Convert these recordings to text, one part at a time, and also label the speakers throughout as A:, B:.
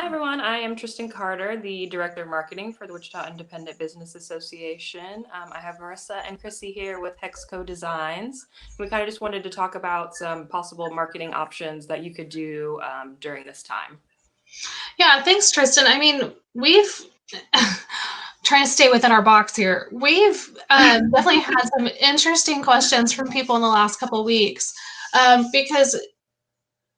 A: Hi, everyone. I am Tristan Carter, the Director of Marketing for the Wichita Independent Business Association. I have Marissa and Chrissy here with Hexcode Designs. We kind of just wanted to talk about some possible marketing options that you could do during this time.
B: Yeah, thanks, Tristan. I mean, we've trying to stay within our box here. We've definitely had some interesting questions from people in the last couple of weeks because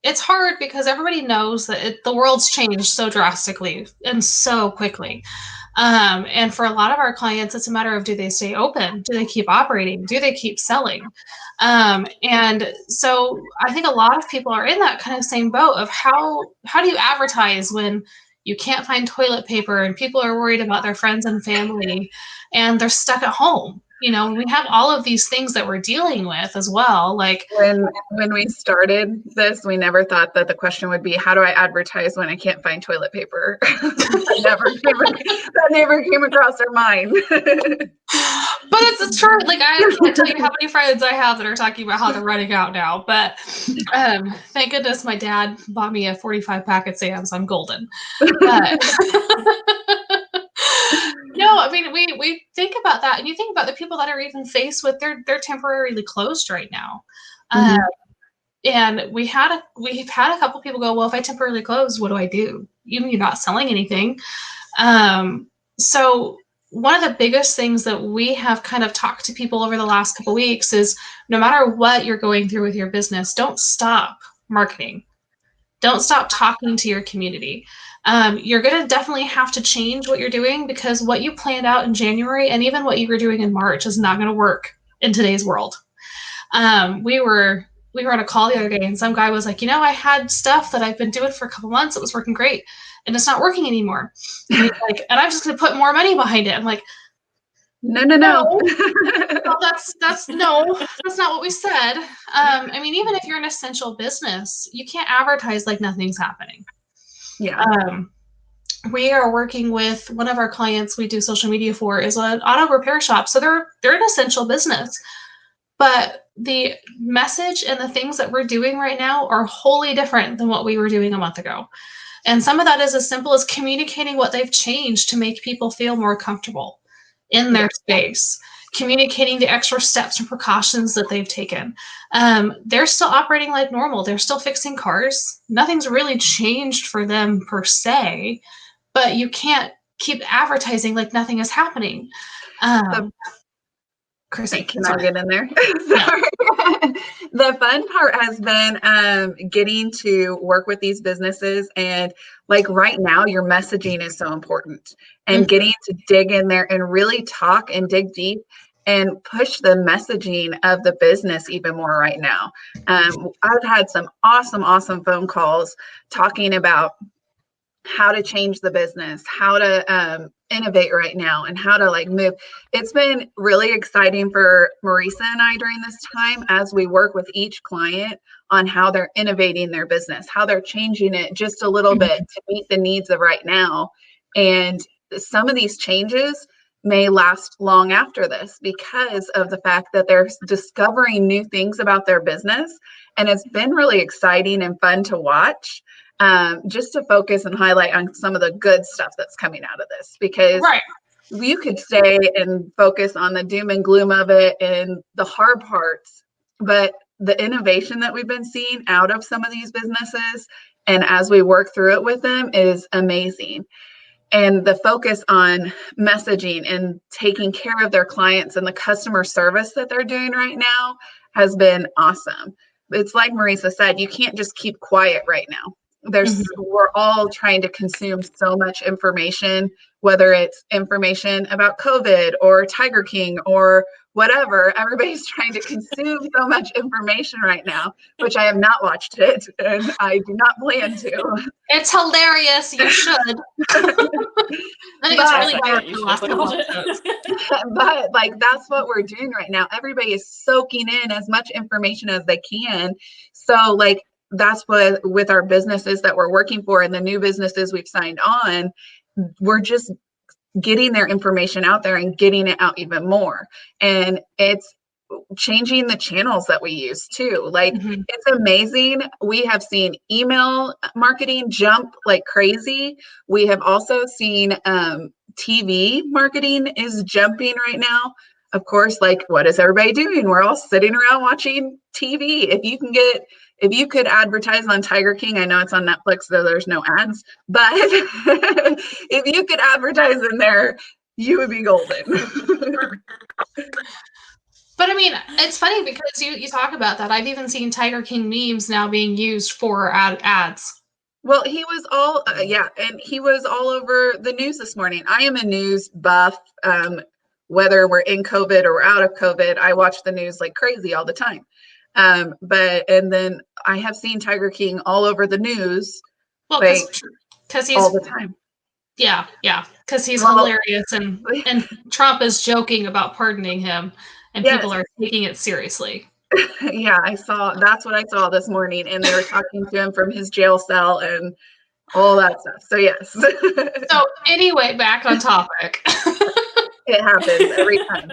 B: it's hard because everybody knows that the world's changed so drastically and so quickly. And for a lot of our clients, it's a matter of, do they stay open? Do they keep operating? Do they keep selling? And so I think a lot of people are in that kind of same boat of how do you advertise when you can't find toilet paper and people are worried about their friends and family and they're stuck at home? You know, we have all of these things that we're dealing with as well. Like
C: when we started this, we never thought that the question would be, how do I advertise when I can't find toilet paper? that never came across our mind.
B: But it's true. Like, I can't tell you how many friends I have that are talking about how they're running out now. But thank goodness my dad bought me a 45-pack at Sam's. I'm golden. No, I mean, we think about that, and you think about the people that are even faced with they're temporarily closed right now. And we've had a couple people go, well, if I temporarily close, what do I do? You're not selling anything. So one of the biggest things that we have kind of talked to people over the last couple of weeks is, no matter what you're going through with your business, don't stop marketing. Don't stop talking to your community. You're going to definitely have to change what you're doing, because what you planned out in January and even what you were doing in March is not going to work in today's world. We were on a call the other day, and some guy was like, I had stuff that I've been doing for a couple months. It was working great, and it's not working anymore. And he's like, and I'm just going to put more money behind it. I'm like,
C: no.
B: Well, that's not what we said. I mean, even if you're an essential business, you can't advertise like nothing's happening.
C: Yeah.
B: We are working with one of our clients we do social media for is an auto repair shop. So they're an essential business. But the message and the things that we're doing right now are wholly different than what we were doing a month ago. And some of that is as simple as communicating what they've changed to make people feel more comfortable in their space, communicating the extra steps and precautions that they've taken. They're still operating like normal. They're still fixing cars. Nothing's really changed for them per se, but you can't keep advertising like nothing is happening. Chrissy,
C: can I get in there? Sorry. The fun part has been getting to work with these businesses, and like right now, your messaging is so important, and getting to dig in there and really talk and dig deep and push the messaging of the business even more right now. I've had some awesome phone calls talking about how to change the business, how to innovate right now, and how to like move. It's been really exciting for Marissa and I during this time as we work with each client on how they're innovating their business, how they're changing it just a little bit to meet the needs of right now. And some of these changes may last long after this because of the fact that they're discovering new things about their business. And it's been really exciting and fun to watch. Just to focus and highlight on some of the good stuff that's coming out of this, because you could stay and focus on the doom and gloom of it and the hard parts, but the innovation that we've been seeing out of some of these businesses and as we work through it with them is amazing. And the focus on messaging and taking care of their clients and the customer service that they're doing right now has been awesome. It's like Marissa said, you can't just keep quiet right now. We're all trying to consume so much information, whether it's information about COVID or Tiger King or whatever. Everybody's trying to consume so much information right now, which I have not watched it and I do not plan to.
B: It's hilarious. You should. I think it's really
C: But like that's what we're doing right now. Everybody is soaking in as much information as they can. So like that's what with our businesses that we're working for and the new businesses we've signed on, we're just getting their information out there and getting it out even more. And changing the channels that we use too. Like
B: Mhm.
C: it's amazing. We have seen email marketing jump like crazy. We have also seen TV marketing is jumping right now. Of course, like what is everybody doing? We're all sitting around watching TV. If you could advertise on Tiger King, I know it's on Netflix, though there's no ads, but if you could advertise in there, you would be golden.
B: But I mean, it's funny because you talk about that. I've even seen Tiger King memes now being used for ads.
C: Well, he was all, yeah, and he was all over the news this morning. I am a news buff. Whether we're in COVID or we're out of COVID, I watch the news like crazy all the time. And then I have seen Tiger King all over the news,
B: Well,
C: like
B: because he's
C: all the time.
B: yeah, because he's
C: Well,
B: hilarious, and Trump is joking about pardoning him, and
C: yes.
B: people are taking it seriously.
C: Yeah, that's what I saw this morning, and they were talking to him from his jail cell and all that stuff. So yes.
B: So anyway, back on topic.
C: It happens every time.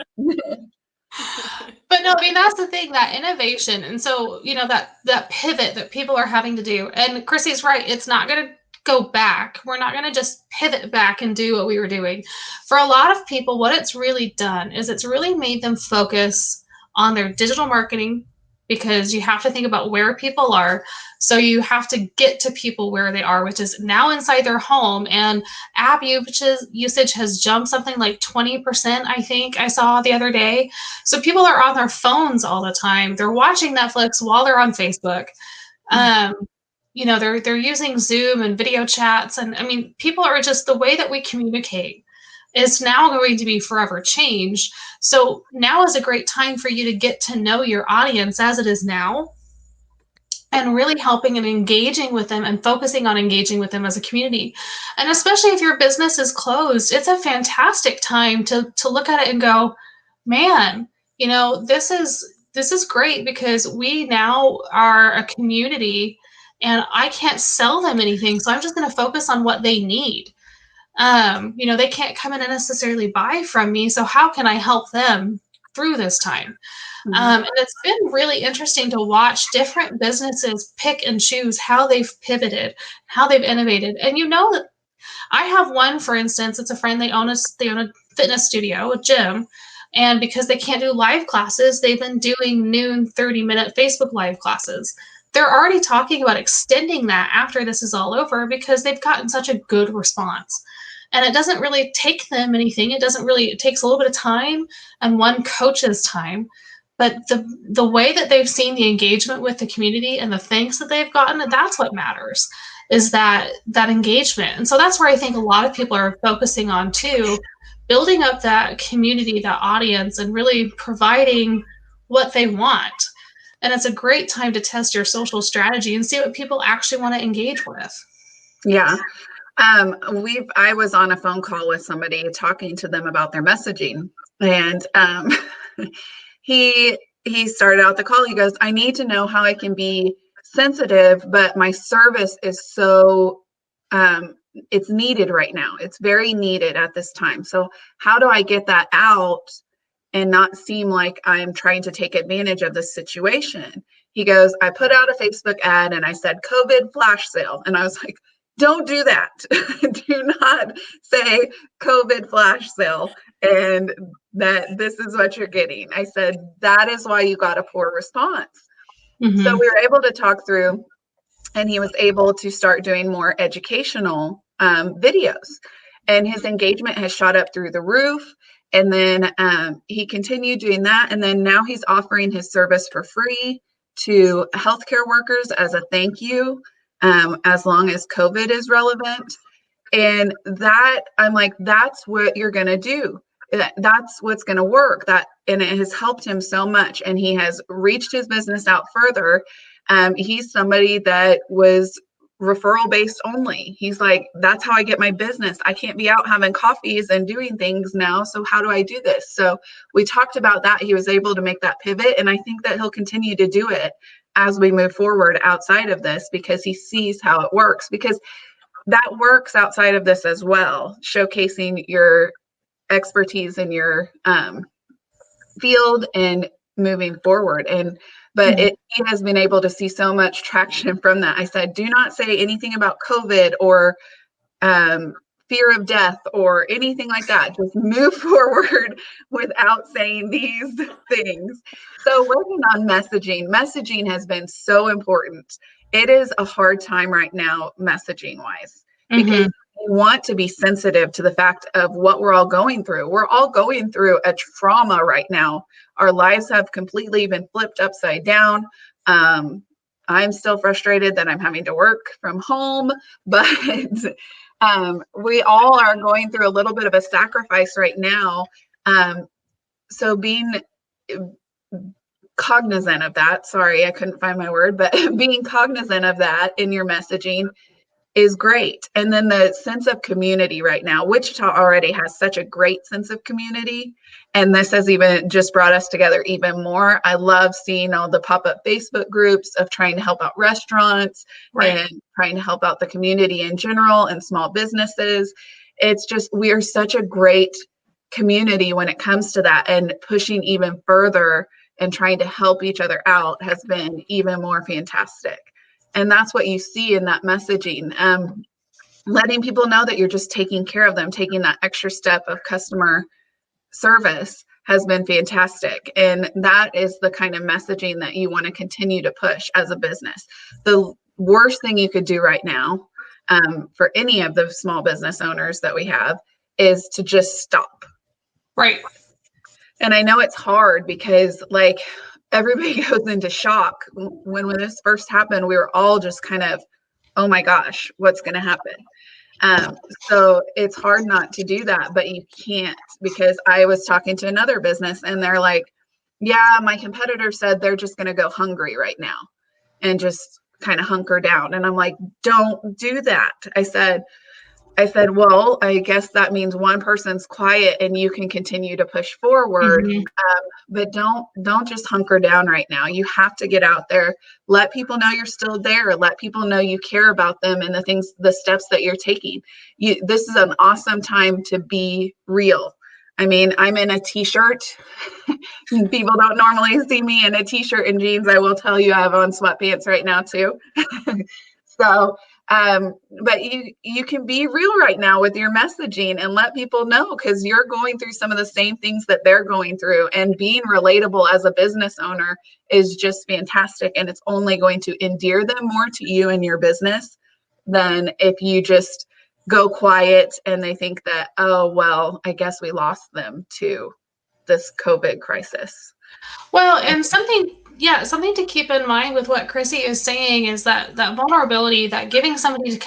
B: But no, I mean, that's the thing, that innovation. And so, that pivot that people are having to do. And Chrissy's right. It's not going to go back. We're not going to just pivot back and do what we were doing. For a lot of people, what it's really done is it's really made them focus on their digital marketing, because you have to think about where people are. So you have to get to people where they are, which is now inside their home. And app usage has jumped something like 20%, I think I saw the other day. So people are on their phones all the time. They're watching Netflix while they're on Facebook. They're using Zoom and video chats. And I mean, people are just, the way that we communicate is now going to be forever changed. So now is a great time for you to get to know your audience as it is now, and really helping and engaging with them and focusing on engaging with them as a community. And especially if your business is closed, it's a fantastic time to look at it and go, man, this is great, because we now are a community and I can't sell them anything. So I'm just going to focus on what they need. They can't come in and necessarily buy from me. So how can I help them through this time? And it's been really interesting to watch different businesses pick and choose how they've pivoted, how they've innovated. And that I have one, for instance, it's a friend, they own a fitness studio, a gym. And because they can't do live classes, they've been doing noon 30-minute Facebook live classes. They're already talking about extending that after this is all over, because they've gotten such a good response. And it doesn't really take them anything. It takes a little bit of time and one coach's time. But the way that they've seen the engagement with the community and the thanks that they've gotten, that's what matters, is that engagement. And so that's where I think a lot of people are focusing on too, building up that community, that audience, and really providing what they want. And it's a great time to test your social strategy and see what people actually want to engage with.
C: Yeah. I was on a phone call with somebody talking to them about their messaging, and he started out the call. He goes, I need to know how I can be sensitive, but my service is so, it's needed right now. It's very needed at this time. So how do I get that out and not seem like I'm trying to take advantage of the situation? He goes, I put out a Facebook ad and I said, COVID flash sale. And I was like, don't do that. Do not say COVID flash sale and that this is what you're getting. I said, that is why you got a poor response. Mm-hmm. So we were able to talk through, and he was able to start doing more educational videos, and his engagement has shot up through the roof. And then he continued doing that. And then now he's offering his service for free to healthcare workers as a thank you. As long as COVID is relevant. And that, I'm like, that's what you're going to do. That's what's going to work. And it has helped him so much. And he has reached his business out further. He's somebody that was referral based only. He's like, that's how I get my business. I can't be out having coffees and doing things now. So how do I do this? So we talked about that. He was able to make that pivot. And I think that he'll continue to do it as we move forward outside of this, because he sees how it works, because that works outside of this as well, showcasing your expertise in your field and moving forward. But he has been able to see so much traction from that. I said, do not say anything about COVID or fear of death or anything like that. Just move forward without saying these things. So working on messaging has been so important. It is a hard time right now, messaging wise, because we want to be sensitive to the fact of what we're all going through. We're all going through a trauma right now. Our lives have completely been flipped upside down. I'm still frustrated that I'm having to work from home, but we all are going through a little bit of a sacrifice right now. So being cognizant of that, sorry, I couldn't find my word, but being cognizant of that in your messaging is great. And then the sense of community right now, Wichita already has such a great sense of community. And this has even just brought us together even more. I love seeing all the pop-up Facebook groups of trying to help out restaurants and trying to help out the community in general and small businesses. It's just, we are such a great community when it comes to that, and pushing even further and trying to help each other out has been even more fantastic. And that's what you see in that messaging. Letting people know that you're just taking care of them, taking that extra step of customer service has been fantastic. And that is the kind of messaging that you want to continue to push as a business. The worst thing you could do right now for any of the small business owners that we have is to just stop.
B: Right.
C: And I know it's hard because like everybody goes into shock. When this first happened, we were all just kind of, oh my gosh, what's going to happen? So it's hard not to do that, but you can't, because I was talking to another business and they're like, yeah, my competitor said they're just going to go hungry right now and just kind of hunker down. And I'm like, don't do that. I said, well, I guess that means one person's quiet and you can continue to push forward. But don't just hunker down right now. You have to get out there. Let people know you're still there. Let people know you care about them and the steps that you're taking. This is an awesome time to be real. I mean, I'm in a t-shirt. People don't normally see me in a t-shirt and jeans. I will tell you, I have on sweatpants right now too. So, but you can be real right now with your messaging and let people know, because you're going through some of the same things that they're going through, and being relatable as a business owner is just fantastic. And it's only going to endear them more to you and your business than if you just go quiet and they think that, oh, well, I guess we lost them to this COVID crisis.
B: Well, and something to keep in mind with what Chrissy is saying is that vulnerability, that giving somebody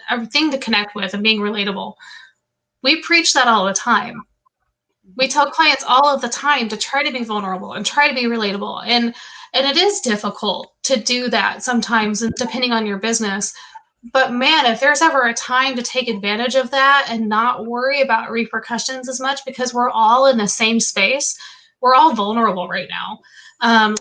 B: a thing to connect with and being relatable. We preach that all the time. We tell clients all of the time to try to be vulnerable and try to be relatable. And it is difficult to do that sometimes, depending on your business. But man, if there's ever a time to take advantage of that and not worry about repercussions as much, because we're all in the same space, we're all vulnerable right now.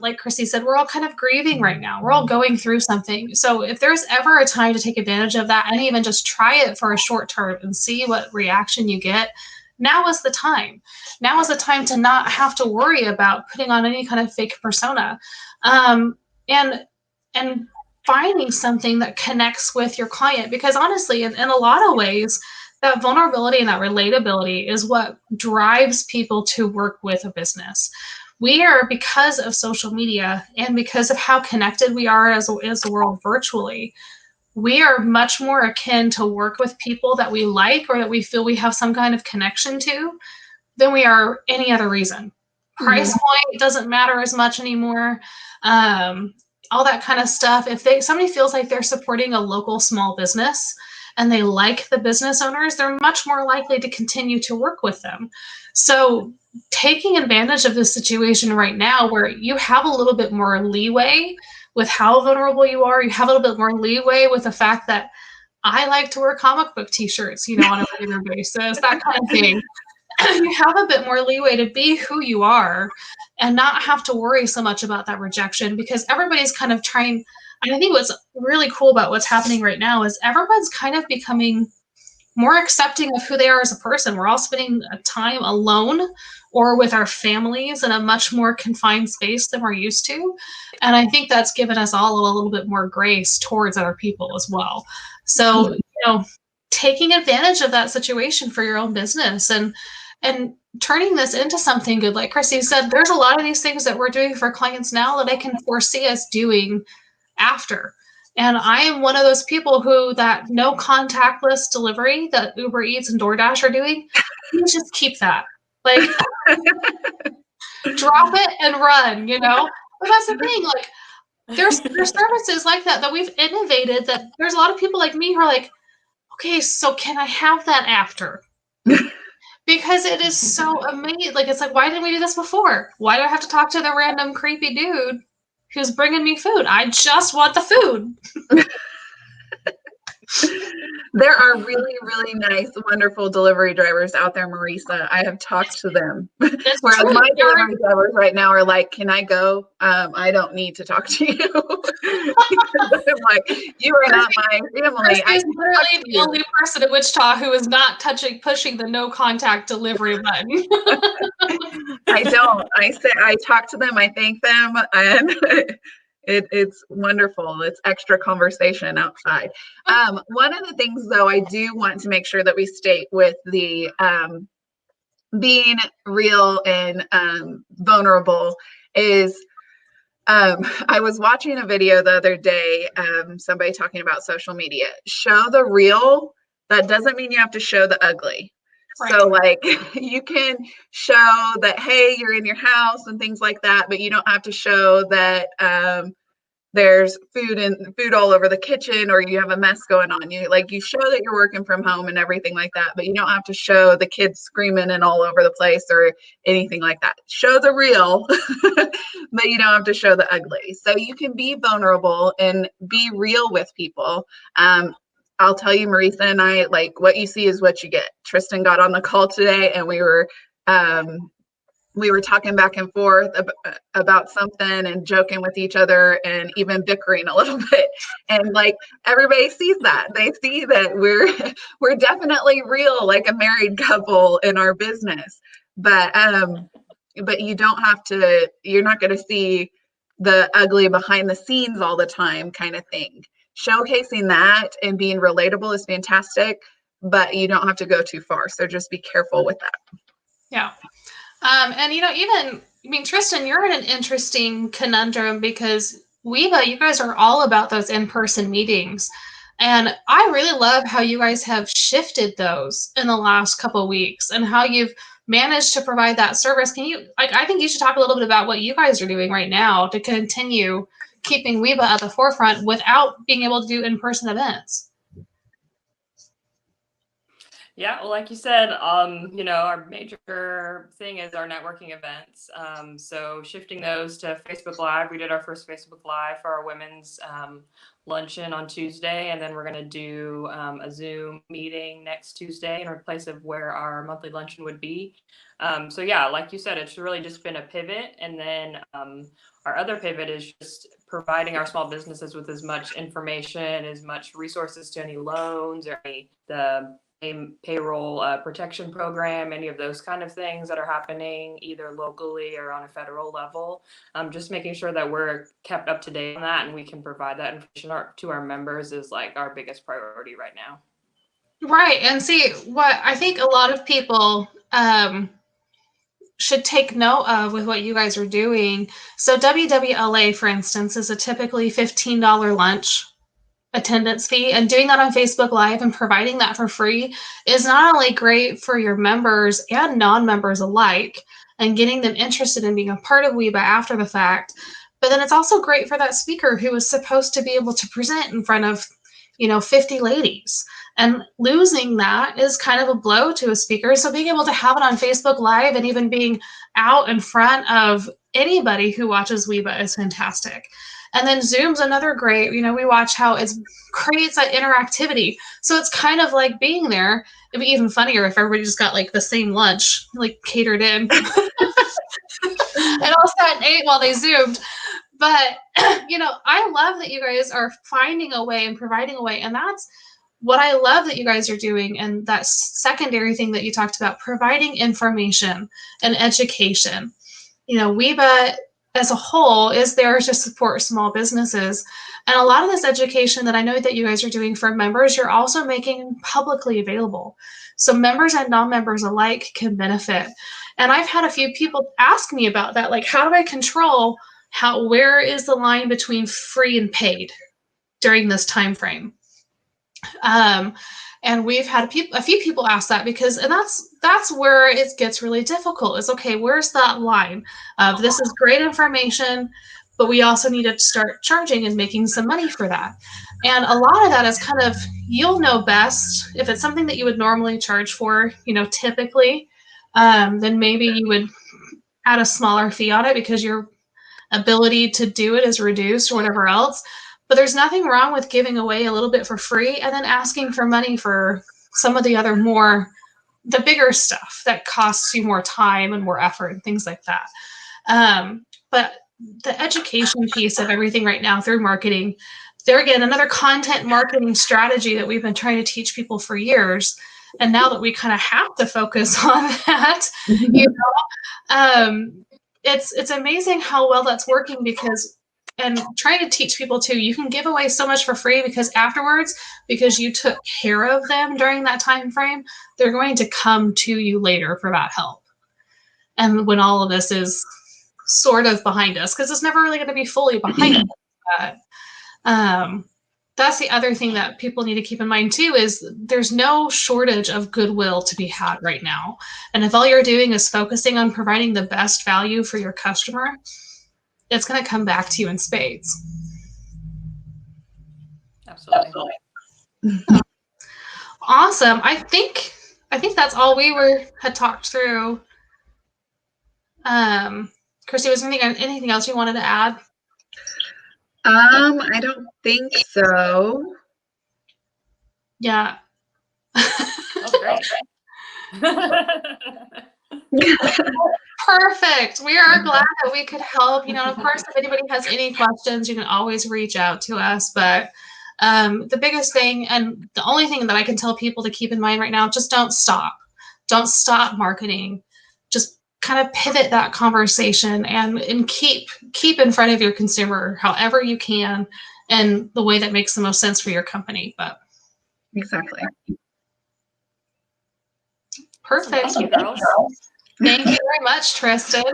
B: Like Chrissy said, we're all kind of grieving right now. We're all going through something. So if there's ever a time to take advantage of that and even just try it for a short term and see what reaction you get, now is the time. Now is the time to not have to worry about putting on any kind of fake persona. And finding something that connects with your client, because honestly, in a lot of ways, that vulnerability and that relatability is what drives people to work with a business. We are, because of social media and because of how connected we are as the world virtually, we are much more akin to work with people that we like or that we feel we have some kind of connection to than we are any other reason. Price point doesn't matter as much anymore. All that kind of stuff. If somebody feels like they're supporting a local small business and they like the business owners, they're much more likely to continue to work with them. So taking advantage of this situation right now, where you have a little bit more leeway with how vulnerable you are, you have a little bit more leeway with the fact that I like to wear comic book t-shirts, on a regular basis, that kind of thing. You have a bit more leeway to be who you are and not have to worry so much about that rejection, because everybody's kind of trying. And I think what's really cool about what's happening right now is everyone's kind of becoming more accepting of who they are as a person. We're all spending time alone or with our families in a much more confined space than we're used to. And I think that's given us all a little bit more grace towards other people as well. So, taking advantage of that situation for your own business and turning this into something good. Like Chrissy said, there's a lot of these things that we're doing for clients now that I can foresee us doing after. And I am one of those people who that no contactless delivery that Uber Eats and DoorDash are doing, you just keep that. Like, drop it and run, But that's the thing, like, there's services like that we've innovated that there's a lot of people like me who are like, okay, so can I have that after? Because it is so amazing. Like, it's like, why didn't we do this before? Why do I have to talk to the random creepy dude who's bringing me food? I just want the food.
C: There are really, really nice, wonderful delivery drivers out there, Marissa. I have talked to them. Whereas my delivery drivers right now are like, can I go? I don't need to talk to you. Because I'm like, you are not my family.
B: I'm literally the only person in Wichita who is not pushing the no contact delivery button.
C: I don't. I talk to them, I thank them, and it's wonderful. It's extra conversation outside. One of the things, though, I do want to make sure that we state with the being real and vulnerable is I was watching a video the other day, somebody talking about social media. Show the real. That doesn't mean you have to show the ugly. Right. So like you can show that, hey, you're in your house and things like that, but you don't have to show that there's food all over the kitchen or you have a mess going on. You show that you're working from home and everything like that, but you don't have to show the kids screaming and all over the place or anything like that. Show the real, but you don't have to show the ugly. So you can be vulnerable and be real with people. I'll tell you, Marissa and I, like, what you see is what you get. Tristan got on the call today and we were talking back and forth about something and joking with each other and even bickering a little bit. And like, everybody sees that. They see that we're definitely real, like a married couple in our business. But you don't have to, you're not going to see the ugly behind the scenes all the time kind of thing. Showcasing that and being relatable is fantastic, but you don't have to go too far. So just be careful with that.
B: Yeah. And Tristan, you're in an interesting conundrum because Weeba, you guys are all about those in-person meetings. And I really love how you guys have shifted those in the last couple of weeks and how you've managed to provide that service. I think you should talk a little bit about what you guys are doing right now to continue keeping Weeba at the forefront without being able to do in-person events.
A: Yeah, well, like you said, our major thing is our networking events. So shifting those to Facebook Live, we did our first Facebook Live for our women's luncheon on Tuesday, and then we're going to do a Zoom meeting next Tuesday in place of where our monthly luncheon would be. So yeah, like you said, it's really just been a pivot. And then our other pivot is just providing our small businesses with as much information, as much resources to any loans or the payroll protection program, any of those kind of things that are happening either locally or on a federal level. Just making sure that we're kept up to date on that and we can provide that information to our members is like our biggest priority right now.
B: Right. And see, what I think a lot of people should take note of with what you guys are doing. So WWLA, for instance, is a typically $15 lunch attendance fee, and doing that on Facebook Live and providing that for free is not only great for your members and non-members alike and getting them interested in being a part of Weeba after the fact, but then it's also great for that speaker who is supposed to be able to present in front of 50 ladies, and losing that is kind of a blow to a speaker. So being able to have it on Facebook Live and even being out in front of anybody who watches Weeba is fantastic. And then Zoom's another great, we watch how it creates that interactivity. So it's kind of like being there. It'd be even funnier if everybody just got like the same lunch, like catered in. And all sat and ate while they Zoomed. But, I love that you guys are finding a way and providing a way. And that's what I love that you guys are doing, and that secondary thing that you talked about, providing information and education. You know, WEBA as a whole is there to support small businesses. And a lot of this education that I know that you guys are doing for members, you're also making publicly available. So members and non-members alike can benefit. And I've had a few people ask me about that, like, how do I control where is the line between free and paid during this time frame? And we've had a few people ask that and that's where it gets really difficult. Is okay, where's that line of this is great information, but we also need to start charging and making some money for that. And a lot of that is kind of, you'll know best if it's something that you would normally charge for, you know, typically, then maybe you would add a smaller fee on it because your ability to do it is reduced or whatever else. But there's nothing wrong with giving away a little bit for free and then asking for money for some of the other the bigger stuff that costs you more time and more effort and things like that. But the education piece of everything right now through marketing, there again, another content marketing strategy that we've been trying to teach people for years. And now that we kind of have to focus on that, you know, it's amazing how well that's working and trying to teach people too, you can give away so much for free because afterwards, because you took care of them during that time frame, they're going to come to you later for that help. And when all of this is sort of behind us, because it's never really going to be fully behind us. But, that's the other thing that people need to keep in mind too, is there's no shortage of goodwill to be had right now. And if all you're doing is focusing on providing the best value for your customer, it's going to come back to you in spades.
A: Absolutely.
B: Awesome. I think that's all we had talked through. Chrissy, was anything else you wanted to add?
C: I don't think so.
B: Yeah.
A: Oh, great.
B: Perfect. We are glad that we could help. You know, of course, if anybody has any questions, you can always reach out to us. But the biggest thing, and the only thing that I can tell people to keep in mind right now, just don't stop. Don't stop marketing. Just kind of pivot that conversation and keep in front of your consumer however you can and the way that makes the most sense for your company. But
C: exactly.
B: Perfect.
A: Thank you, girls.
B: Thank you very much, Tristan.